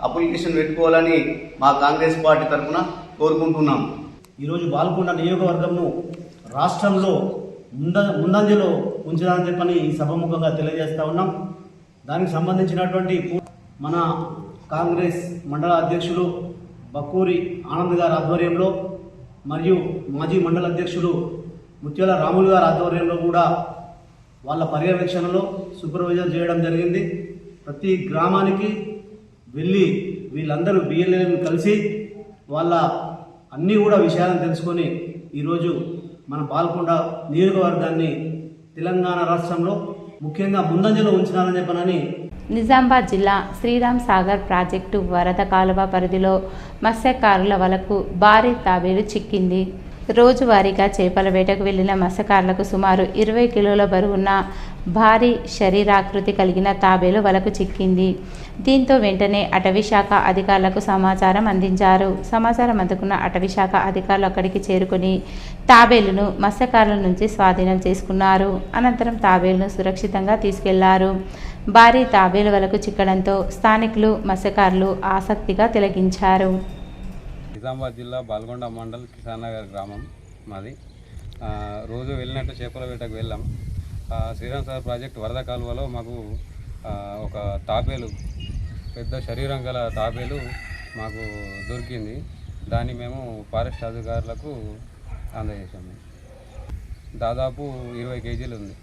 అప్లికేషన్ పెట్టుకోవాలని మా కాంగ్రెస్ పార్టీ తరఫున కోరుకుంటున్నాం. ఈరోజు బాల్కొండ నియోజకవర్గంను రాష్ట్రంలో ముందంజలో ఉంచాలని చెప్పని ఈ సభముఖంగా తెలియజేస్తా ఉన్నాం. దానికి సంబంధించినటువంటి మన కాంగ్రెస్ మండల అధ్యక్షులు బక్కూరి ఆనంద్ గారి ఆధ్వర్యంలో మరియు మాజీ మండల అధ్యక్షులు ముత్యాల రాములు గారి ఆధ్వర్యంలో కూడా వాళ్ళ పర్యవేక్షణలో సూపర్వైజర్ చేయడం జరిగింది. ప్రతి గ్రామానికి వెళ్ళి వీళ్ళందరూ బిఎల్ఏలను కలిసి వాళ్ళ అన్నీ కూడా విషయాలను తెలుసుకొని ఈరోజు మన బాల్కొండ నియోజకవర్గాన్ని తెలంగాణ రాష్ట్రంలో ముఖ్యంగా ముందంజలో ఉంచినారని చెప్పనని నిజామాబాద్ జిల్లా శ్రీరామ్ సాగర్ ప్రాజెక్టు వరద కాలువ పరిధిలో మత్స్యకారుల వలకు భారీ తాబేలు చిక్కింది. రోజువారీగా చేపల వేటకు వెళ్లిన మత్స్యకారులకు సుమారు 20 కిలోల బరువున్న భారీ శరీరాకృతి కలిగిన తాబేలు వలకు చిక్కింది. దీంతో వెంటనే అటవీశాఖ అధికారులకు సమాచారం అందించారు. సమాచారం అందుకున్న అటవీశాఖ అధికారులు అక్కడికి చేరుకుని తాబేలును మత్స్యకారుల నుంచి స్వాధీనం చేసుకున్నారు. అనంతరం తాబేలును సురక్షితంగా తీసుకెళ్లారు. భారీ తాబేలు వలకు చిక్కడంతో స్థానికులు మత్స్యకారులు ఆసక్తిగా తిలకించారు. నిజామాబాద్ జిల్లా బాల్కొండ మండల్ కిసానగర్ గ్రామం మాది. రోజు వెళ్ళినట్టు చేపల వేటకు వెళ్ళాం. శ్రీరామ్ సాగర్ ప్రాజెక్ట్ వరద కాలువలో మాకు ఒక తాబేలు, పెద్ద శరీరం గల తాబేలు మాకు దొరికింది. దాన్ని మేము ఫారెస్ట్ అధికారులకు అందజేసాము. దాదాపు 20 కేజీలు ఉంది.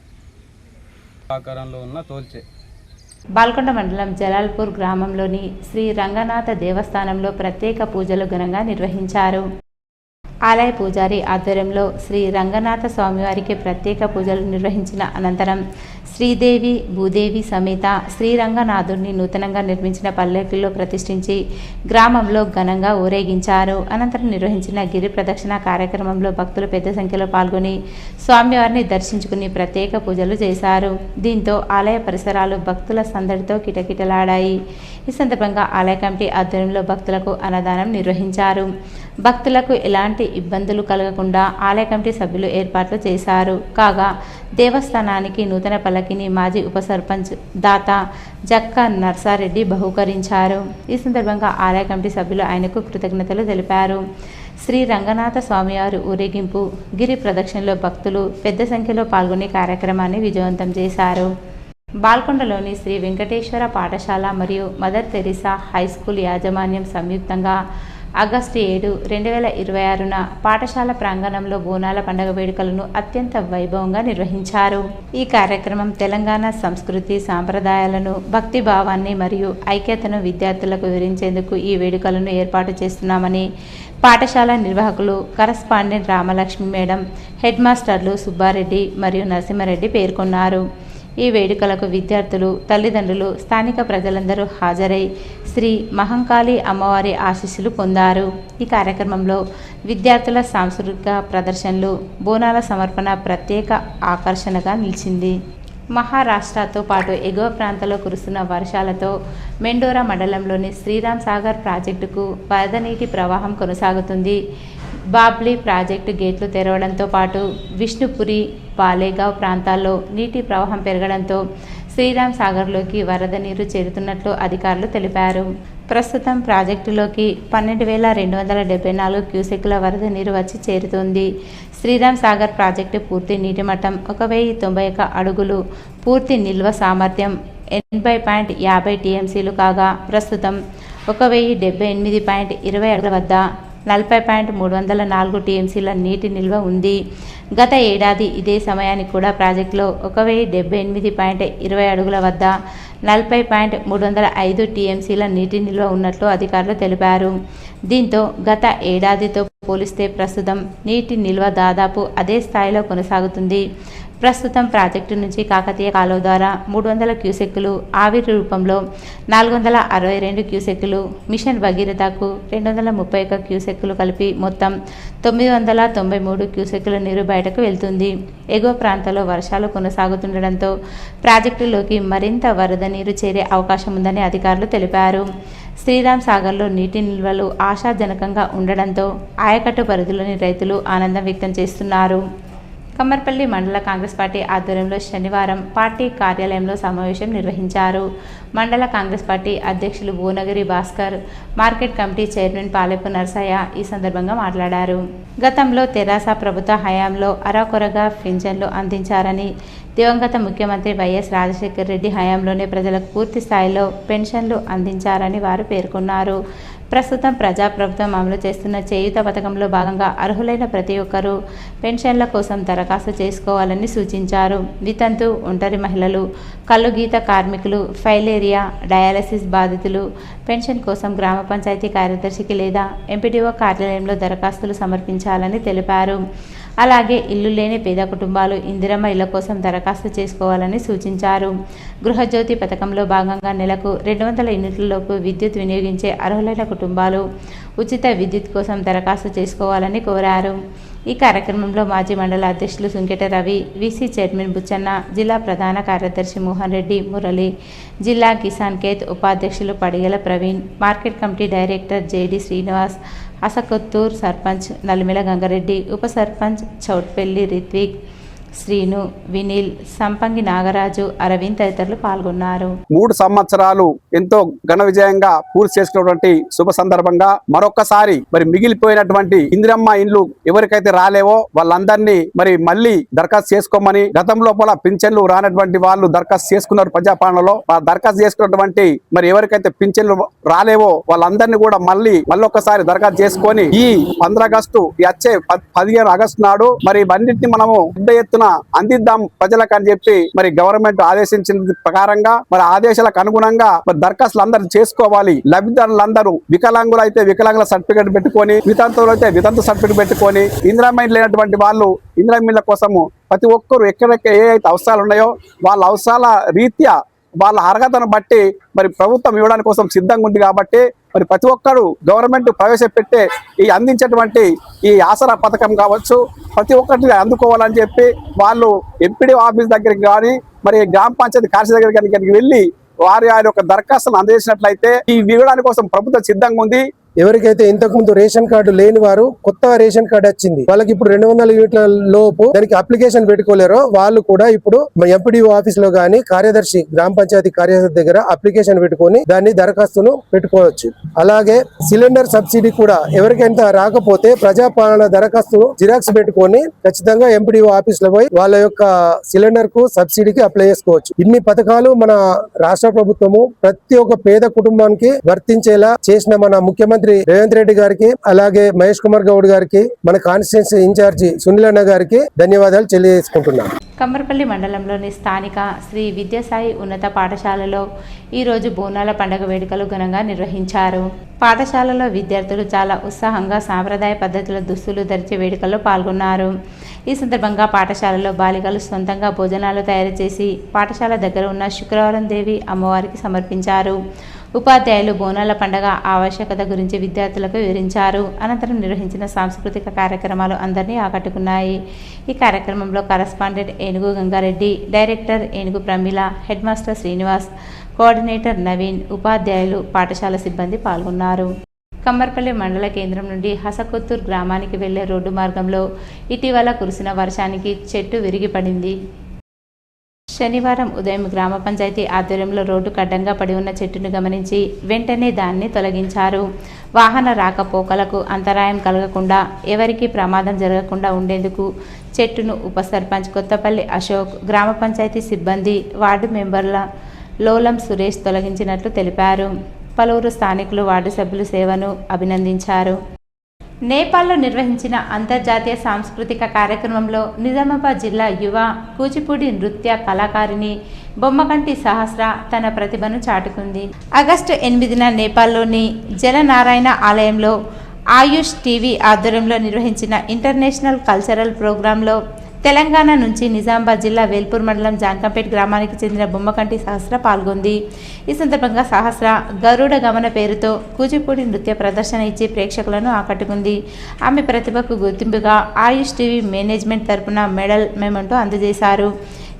ఆకారంలో ఉన్న తోల్చే. బాల్కొండ మండలం జలాల్పూర్ గ్రామంలోని శ్రీ రంగనాథ దేవస్థానంలో ప్రత్యేక పూజలు ఘనంగా నిర్వహించారు. ఆలయ పూజారి ఆధ్వర్యంలో శ్రీ రంగనాథ స్వామివారికి ప్రత్యేక పూజలు నిర్వహించిన అనంతరం శ్రీదేవి భూదేవి సమేత శ్రీరంగనాథుడిని నూతనంగా నిర్మించిన పల్లెకిలో ప్రతిష్ఠించి గ్రామంలో ఘనంగా ఊరేగించారు. అనంతరం నిర్వహించిన గిరి ప్రదక్షిణ కార్యక్రమంలో భక్తులు పెద్ద సంఖ్యలో పాల్గొని స్వామివారిని దర్శించుకుని ప్రత్యేక పూజలు చేశారు. దీంతో ఆలయ పరిసరాలు భక్తుల సందడితో కిటకిటలాడాయి. ఈ సందర్భంగా ఆలయ కమిటీ ఆధ్వర్యంలో భక్తులకు అన్నదానం నిర్వహించారు. భక్తులకు ఎలాంటి ఇబ్బందులు కలగకుండా ఆలయ కమిటీ సభ్యులు ఏర్పాట్లు చేశారు. కాగా దేవస్థానానికి నూతన పల్లకిని మాజీ ఉప సర్పంచ్ దాత జక్క నర్సారెడ్డి బహూకరించారు. ఈ సందర్భంగా ఆలయ కమిటీ సభ్యులు ఆయనకు కృతజ్ఞతలు తెలిపారు. శ్రీ రంగనాథ స్వామివారి ఊరేగింపు గిరి ప్రదక్షిణలో భక్తులు పెద్ద సంఖ్యలో పాల్గొనే కార్యక్రమాన్ని విజయవంతం చేశారు. బాల్కొండలోని శ్రీ వెంకటేశ్వర పాఠశాల మరియు మదర్ తెరిసా హై స్కూల్ యాజమాన్యం సంయుక్తంగా ఆగస్టు 7, 2026న పాఠశాల ప్రాంగణంలో బోనాల పండుగ వేడుకలను అత్యంత వైభవంగా నిర్వహించారు. ఈ కార్యక్రమం తెలంగాణ సంస్కృతి సాంప్రదాయాలను, భక్తి భావాన్ని మరియు ఐక్యతను విద్యార్థులకు వివరించేందుకు ఈ వేడుకలను ఏర్పాటు చేస్తున్నామని పాఠశాల నిర్వాహకులు కరస్పాండెంట్ రామలక్ష్మి మేడం, హెడ్ మాస్టర్లు సుబ్బారెడ్డి మరియు నరసింహారెడ్డి పేర్కొన్నారు. ఈ వేడుకలకు విద్యార్థులు, తల్లిదండ్రులు, స్థానిక ప్రజలందరూ హాజరై శ్రీ మహంకాళి అమ్మవారి ఆశీస్సులు పొందారు. ఈ కార్యక్రమంలో విద్యార్థుల సాంస్కృతిక ప్రదర్శనలు, బోనాల సమర్పణ ప్రత్యేక ఆకర్షణగా నిలిచింది. మహారాష్ట్రతో పాటు ఎగువ ప్రాంతాల్లో కురుస్తున్న వర్షాలతో మెండోరా మండలంలోని శ్రీరామ్ సాగర్ ప్రాజెక్టుకు వరద నీటి ప్రవాహం కొనసాగుతుంది. బాబ్లీ ప్రాజెక్టు గేట్లు తెరవడంతో పాటు విష్ణుపురి, పాలేగావ్ ప్రాంతాల్లో నీటి ప్రవాహం పెరగడంతో శ్రీరామ్ సాగర్లోకి వరద నీరు చేరుతున్నట్లు అధికారులు తెలిపారు. ప్రస్తుతం ప్రాజెక్టులోకి 12,274 క్యూసెక్కుల వరద నీరు వచ్చి చేరుతోంది. శ్రీరామ్ సాగర్ ప్రాజెక్టు పూర్తి నీటి మట్టం 1,091 అడుగులు, పూర్తి నిల్వ సామర్థ్యం 80.50 టీఎంసీలు కాగా ప్రస్తుతం 1,078.20 అడుగుల వద్ద 40.304 టీఎంసీల నీటి నిల్వ ఉంది. గత ఏడాది ఇదే సమయానికి కూడా ప్రాజెక్టులో 1,078.20 అడుగుల వద్ద 40.305 టీఎంసీల నీటి నిల్వ ఉన్నట్లు అధికారులు తెలిపారు. దీంతో గత ఏడాదితో పోలిస్తే ప్రస్తుతం నీటి నిల్వ దాదాపు అదే స్థాయిలో కొనసాగుతుంది. ప్రస్తుతం ప్రాజెక్టు నుంచి కాకతీయ కాలువ ద్వారా 300 క్యూసెక్కులు, ఆవిరి రూపంలో 462 క్యూసెక్కులు, మిషన్ భగీరథకు 231 క్యూసెక్కులు కలిపి మొత్తం 993 క్యూసెక్కుల నీరు బయటకు వెళ్తుంది. ఎగువ ప్రాంతాల్లో వర్షాలు కొనసాగుతుండటంతో ప్రాజెక్టులోకి మరింత వరద నీరు చేరే అవకాశం ఉందని అధికారులు తెలిపారు. శ్రీరామ్ సాగర్లో నీటి నిల్వలు ఆశాజనకంగా ఉండడంతో ఆయకట్టు పరిధిలోని రైతులు ఆనందం వ్యక్తం చేస్తున్నారు. కమ్మర్పల్లి మండల కాంగ్రెస్ పార్టీ ఆధ్వర్యంలో శనివారం పార్టీ కార్యాలయంలో సమావేశం నిర్వహించారు. మండల కాంగ్రెస్ పార్టీ అధ్యక్షులు Bhuvanagiri Bhaskar, market committee chairman Palepu Narasaiah ఈ సందర్భంగా మాట్లాడారు. గతంలో తెరాస ప్రభుత్వ హయాంలో అరాకొరగా పింఛన్లు అందించారని, దివంగత ముఖ్యమంత్రి వైఎస్ రాజశేఖర రెడ్డి హయాంలోనే ప్రజలకు పూర్తి స్థాయిలో పెన్షన్లు అందించారని వారు పేర్కొన్నారు. ప్రస్తుతం ప్రజాప్రభుత్వం అమలు చేస్తున్న చేయూత పథకంలో భాగంగా అర్హులైన ప్రతి ఒక్కరూ పెన్షన్ల కోసం దరఖాస్తు చేసుకోవాలని సూచించారు. వితంతు, ఒంటరి మహిళలు, కల్లుగీత కార్మికులు, ఫైలేరియా, డయాలసిస్ బాధితులు పెన్షన్ కోసం గ్రామ పంచాయతీ కార్యదర్శికి లేదా ఎంపీడీఓ కార్యాలయంలో దరఖాస్తులు సమర్పించాలని తెలిపారు. అలాగే ఇల్లు లేని పేద కుటుంబాలు ఇందిరమ్మ ఇళ్ల కోసం దరఖాస్తు చేసుకోవాలని సూచించారు. గృహజ్యోతి పథకంలో భాగంగా నెలకు 200 యూనిట్లలోపు విద్యుత్ వినియోగించే అర్హులైన కుటుంబాలు ఉచిత విద్యుత్ కోసం దరఖాస్తు చేసుకోవాలని కోరారు. ఈ కార్యక్రమంలో మాజీ మండల అధ్యక్షులు సుంకెట రవి, వీసీ చైర్మన్ బుచ్చన్న, జిల్లా ప్రధాన కార్యదర్శి మోహన్ రెడ్డి, మురళి, జిల్లా కిసాన్ కేత్ ఉపాధ్యక్షులు Padigala Praveen, market committee director JD Srinivas, Asakothur sarpanch Nalimila Gangareddy, ఉప సర్పంచ్ చౌట్పల్లి రిత్విక్, శ్రీను, వినీల్, సంపంగి నాగరాజు, అరవింద్ తదితరులు పాల్గొన్నారు. 3 సంవత్సరాలు ఎంతో ఘన విజయంగా పూర్తి చేసుకున్నటువంటి శుభ సందర్భంగా మరొక్కసారి మరి మిగిలిపోయినటువంటి ఇందిరమ్మ ఇండ్లు ఎవరికైతే రాలేవో వాళ్ళందరినీ మరి మళ్ళీ దరఖాస్తు చేసుకోమని, గతంలో పోలా పింఛన్లు రానటువంటి వాళ్ళు దరఖాస్తు చేసుకున్నారు ప్రజాపాలనలో. దరఖాస్తు చేసుకున్నటువంటి మరి ఎవరికైతే పింఛన్లు రాలేవో వాళ్ళందరినీ కూడా మళ్ళొక్కసారి దరఖాస్తు చేసుకొని ఈ 15 ఆగస్టు వచ్చే 15 ఆగస్టు నాడు మరి ఇవన్నింటినీ మనము పెద్ద ఎత్తున అందిద్దాం ప్రజలకు అని చెప్పి మరి గవర్నమెంట్ ఆదేశించిన ప్రకారంగా మరి ఆదేశాలకు అనుగుణంగా మరి దరఖాస్తులు అందరూ చేసుకోవాలి. లబ్ధిదారులందరూ వికలాంగులు అయితే వికలాంగుల సర్టిఫికేట్ పెట్టుకొని, వితంతువులు అయితే వితంతు సర్టిఫికేట్ పెట్టుకొని, ఇందిరమ్మ ఇండ్లు లేనటువంటి వాళ్ళు ఇందిరమ్మ ఇండ్ల కోసము ప్రతి ఒక్కరు ఎక్కడెక్కడ ఏ అయితే అవసరాలు ఉన్నాయో వాళ్ళ అవసరాల రీత్యా వాళ్ళ అర్హతను బట్టి మరి ప్రభుత్వం ఇవ్వడానికి కోసం సిద్ధంగా ఉంది. కాబట్టి మరి ప్రతి ఒక్కరు గవర్నమెంట్ ప్రవేశపెట్టే ఈ అందించేటువంటి ఈ ఆసరా పథకం కావచ్చు ప్రతి ఒక్కరిని అందుకోవాలని చెప్పి వాళ్ళు ఎంపీడీ ఆఫీస్ దగ్గరికి కానీ మరి గ్రామ పంచాయతీ కార్యాలయం దగ్గరికి వెళ్ళి వారి యొక్క దరఖాస్తులు అందజేసినట్లయితే ఈ ఇవ్వడానికి కోసం ప్రభుత్వం సిద్ధంగా ఉంది. ఎవరికైతే ఇంతకు ముందు రేషన్ కార్డు లేని వారు కొత్త రేషన్ కార్డు వచ్చింది, వాళ్ళకి ఇప్పుడు 200 యూనిట్ల లోపు దానికి అప్లికేషన్ పెట్టుకోలేరో వాళ్ళు కూడా ఇప్పుడు ఎంపీడీఓ ఆఫీస్ లో గానీ కార్యదర్శి గ్రామ పంచాయతీ కార్యదర్శి దగ్గర అప్లికేషన్ పెట్టుకొని దాన్ని దరఖాస్తును పెట్టుకోవచ్చు. అలాగే సిలిండర్ సబ్సిడీ కూడా ఎవరికైనా రాకపోతే ప్రజాపాలన దరఖాస్తును జిరాక్స్ పెట్టుకొని ఖచ్చితంగా ఎంపీడీఓ ఆఫీస్ లో పోయి వాళ్ళ యొక్క సిలిండర్ కు సబ్సిడీకి అప్లై చేసుకోవచ్చు. ఇన్ని పథకాలు మన రాష్ట్ర ప్రభుత్వము ప్రతి ఒక్క పేద కుటుంబానికి వర్తించేలా చేసిన మన ముఖ్యమంత్రి రేవంత్ రెడ్డి గారికి, అలాగే మహేష్ కుమార్ గౌడ్ గారికి, మన కాన్స్టిట్యున్సీ ఇన్ఛార్జి సునీల్ అన్న గారికి ధన్యవాదాలు తెలియజేసుకుంటున్నాను. కమ్మర్పల్లి మండలంలోని స్థానిక శ్రీ విద్యాసాయి ఉన్నత పాఠశాలలో ఈరోజు బోనాల పండుగ వేడుకలు ఘనంగా నిర్వహించారు. పాఠశాలలో విద్యార్థులు చాలా ఉత్సాహంగా సాంప్రదాయ పద్ధతుల దుస్తులు ధరించి వేడుకల్లో పాల్గొన్నారు. ఈ సందర్భంగా పాఠశాలలో బాలికలు సొంతంగా భోజనాలు తయారు చేసి పాఠశాల దగ్గర ఉన్న శుక్రవారం దేవి అమ్మవారికి సమర్పించారు. ఉపాధ్యాయులు బోనాల పండుగ ఆవశ్యకత గురించి విద్యార్థులకు వివరించారు. అనంతరం నిర్వహించిన సాంస్కృతిక కార్యక్రమాలు అందరినీ ఆకట్టుకున్నాయి. ఈ కార్యక్రమంలో కరస్పాండెంట్ ఏనుగు గంగారెడ్డి, డైరెక్టర్ ఏనుగు Pramila, head master Srinivas, coordinator Naveen, ఉపాధ్యాయులు, పాఠశాల సిబ్బంది పాల్గొన్నారు. కమ్మర్పల్లి మండల కేంద్రం నుండి హసకొత్తూర్ గ్రామానికి వెళ్లే రోడ్డు మార్గంలో ఇటీవల కురిసిన వర్షానికి చెట్టు విరిగిపడింది. శనివారం ఉదయం గ్రామ పంచాయతీ ఆధ్వర్యంలో రోడ్డుకు అడ్డంగా పడి ఉన్న చెట్టును గమనించి వెంటనే దాన్ని తొలగించారు. వాహన రాకపోకలకు అంతరాయం కలగకుండా, ఎవరికి ప్రమాదం జరగకుండా ఉండేందుకు చెట్టును ఉప సర్పంచ్ కొత్తపల్లి అశోక్, గ్రామ పంచాయతీ సిబ్బంది, వార్డు మెంబర్ల లోలం సురేష్ తొలగించినట్లు తెలిపారు. పలువురు స్థానికులు వార్డు సభ్యుల సేవను అభినందించారు. నేపాల్లో నిర్వహించిన అంతర్జాతీయ సాంస్కృతిక కార్యక్రమంలో నిజామాబాద్ జిల్లా యువ కూచిపూడి నృత్య కళాకారిణి బొమ్మకంటి సహస్ర తన ప్రతిభను చాటుకుంది. ఆగస్టు 8న నేపాల్లోని జలనారాయణ ఆలయంలో ఆయుష్ టీవీ ఆధ్వర్యంలో నిర్వహించిన ఇంటర్నేషనల్ కల్చరల్ ప్రోగ్రాంలో తెలంగాణ నుంచి నిజామాబాద్ జిల్లా వేల్పూర్ మండలం జాన్కంపేట్ గ్రామానికి చెందిన బొమ్మకంటి సహస్ర పాల్గొంది. ఈ సందర్భంగా సహస్ర గరుడ గమన పేరుతో కూచిపూడి నృత్య ప్రదర్శన ఇచ్చి ప్రేక్షకులను ఆకట్టుకుంది. ఆమె ప్రతిభకు గుర్తింపుగా ఆయుష్ టీవీ మేనేజ్మెంట్ తరపున మెడల్ మెమెంటో అందజేశారు.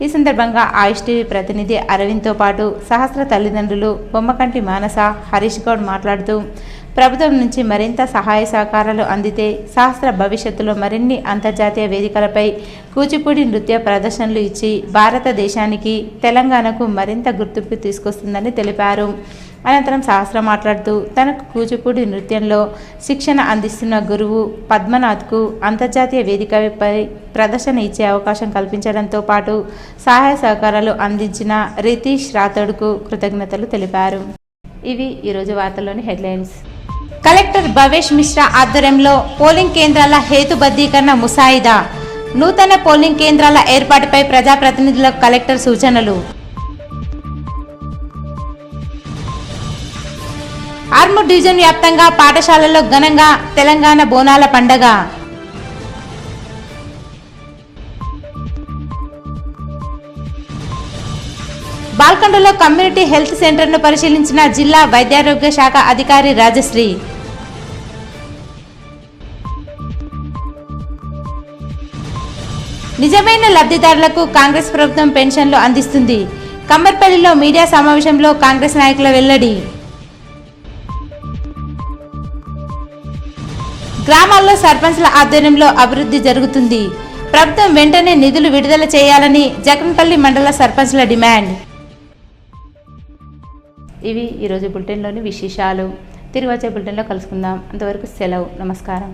ఈ సందర్భంగా ఆయుష్ టీవీ ప్రతినిధి అరవింద్తో పాటు సహస్ర తల్లిదండ్రులు బొమ్మకంటి మానస, హరీష్ గౌడ్ మాట్లాడుతూ ప్రభుత్వం నుంచి మరింత సహాయ సహకారాలు అందితే సహస్ర భవిష్యత్తులో మరిన్ని అంతర్జాతీయ వేదికలపై కూచిపూడి నృత్య ప్రదర్శనలు ఇచ్చి భారతదేశానికి తెలంగాణకు మరింత గుర్తింపు తీసుకొస్తుందని తెలిపారు. అనంతరం సహస్ర మాట్లాడుతూ తనకు కూచిపూడి నృత్యంలో శిక్షణ అందిస్తున్న గురువు పద్మనాథ్కు అంతర్జాతీయ వేదికపై ప్రదర్శన ఇచ్చే అవకాశం కల్పించడంతో పాటు సహాయ సహకారాలు అందించిన రితీష్ రాథోడ్కు కృతజ్ఞతలు తెలిపారు. ఇవి ఈరోజు వార్తల్లోని హెడ్లైన్స్. కలెక్టర్ భవేష్ మిశ్రా ఆధ్వర్యంలో పోలింగ్ కేంద్రాల హేతుబద్ధీకరణ ముసాయిదా, నూతన పోలింగ్ కేంద్రాల ఏర్పాటుపై ప్రజాప్రతినిధులకు కలెక్టర్ సూచనలు. ఆర్మూర్ డివిజన్ వ్యాప్తంగా పాఠశాలల్లో ఘనంగా తెలంగాణ బోనాల పండగ. బాల్కొండలో కమ్యూనిటీ హెల్త్ సెంటర్ను పరిశీలించిన జిల్లా వైద్యారోగ్య శాఖ అధికారి రాజశ్రీ. నిజమైన లబ్ధిదారులకు కాంగ్రెస్ ప్రభుత్వం పెన్షన్లు అందిస్తుంది. కమ్మర్పల్లిలో మీడియా సమావేశంలో కాంగ్రెస్ నాయకుల వెల్లడి. గ్రామాల్లో సర్పంచ్ల ఆధ్వర్యంలో అభివృద్ధి జరుగుతుంది. ప్రభుత్వం వెంటనే నిధులు విడుదల చేయాలని జగన్పల్లి మండల సర్పంచ్ల డిమాండ్. ఇవి ఈరోజు బులెటిన్లోని విశేషాలు. తిరిగి వచ్చే బులెటిన్లో కలుసుకుందాం. అంతవరకు సెలవు. నమస్కారం.